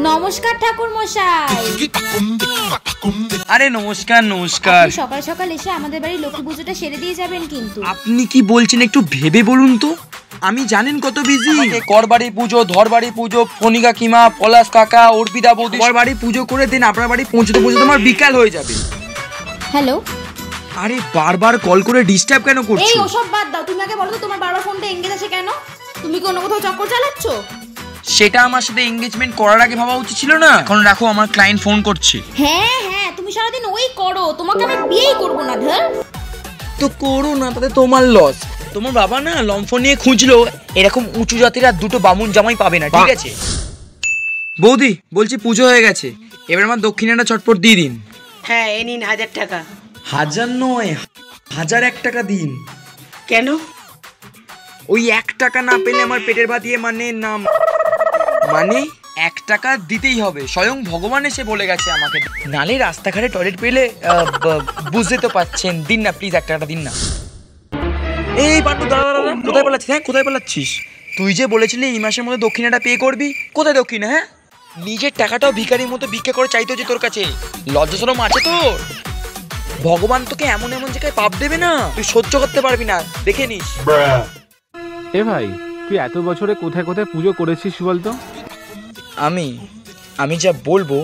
নমস্কার ঠাকুর মশাই। আরে নমস্কার নমস্কার। সকাল সকাল এসে আমাদের বাড়ির লক্ষ্মী পুজোটা সেরে দিয়ে যাবেন কিন্তু। আপনি কি বলছেন একটু ভেবে বলুন তো। আমি জানেন কত বিজি। করবাড়ি পুজো, ধরবাড়ি পুজো, ফণি কাকিমা, পলাশ কাকা, অর্পিতা বৌদি বাড়ি পুজো করে দিন, আপনার বাড়ি পৌঁছতে আমার বিকাল হয়ে যাবে। হ্যালো। আরে বারবার কল করে ডিস্টার্ব কেন করছো? এই ওসব বাদ দাও, তুমি আগে বলো তো তোমার বারবার ফোনটা এঙ্গেজ আছে কেন? তুমি কি অন্য কোথাও চক্কর চালাচ্ছো? সেটা আমার সাথে এঙ্গেজমেন্ট করার আগে ভাবা উচিত ছিল না। এখন রাখো, আমার ক্লায়েন্ট ফোন করছে। হ্যাঁ তুমি সারাদিন ওই করো, তোমাকে আমি বিয়েই করবো না। ধর তো করো না, তাতে তোমার লস। তোমার বাবা না লম্ফ নিয়ে খুঁজলো, এরকম উঁচু জাতির আর দুটো বামুন জামাই পাবে না, ঠিক আছে? বৌদি বলছি পুজো হয়ে গেছে, এবার আমার দক্ষিণাটা চটপট দিয়ে দিন। হ্যাঁ এই নিন 1000 টাকা। 1000 নয়, 1001 টাকা দিন। কেন? ওই 1 টাকা না পেলে আমার পেটের ভাত দিয়ে মানে 1 টাকা দিতেই হবে। স্বয়ং ভগবান এসে বলে গেছে আমাকে, নালে রাস্তাঘাটে টয়লেট পেলে বুঝতে তো পাচ্ছেন। দিন না প্লিজ, 1 টাকাটা দিন না। এই পান্ডু দাঁড়া, কোথায় পালাচ্ছিস? হ্যাঁ কোথায় পালাচ্ছিস? তুই যে বলেছিলি এই মাসের মধ্যে দক্ষিণাটা পে করবি, কোথায় দক্ষিণা? হ্যাঁ নিজের টাকাটাও ভিখারির মতো ভিক্ষা করে চাইতে হচ্ছে তোর কাছে। লজ্জা শরম আছে তোর? ভগবান তোকে এমন এমন জায়গায় পাপ দেবে না, তুই সহ্য করতে পারবি না, দেখে নিস। এ ভাই, তুই এত বছরে কোথায় কোথায় পুজো করেছিস বলতো? আমি যা বলবো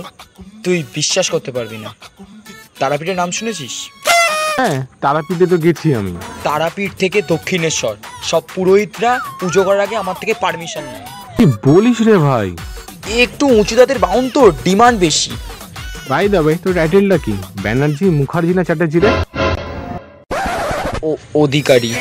তুই বিশ্বাস করতে পারবি না। তারাপীঠের নাম শুনেছিস? হ্যাঁ, তারাপীঠে তো গেছি আমি। তারাপীঠ থেকে দক্ষিণেশ্বর সব পুরোহিতরা পুজো করার আগে আমার থেকে পারমিশন নেয়। কি বলিস রে ভাই? একটু উঁচু জাতের বাউন তো, ডিমান্ড বেশি। ভাই দা ভাই, তোর টাইটেলটা কি? ব্যানার্জি, মুখার্জি না চ্যাটার্জি রে? ও অধিকারী।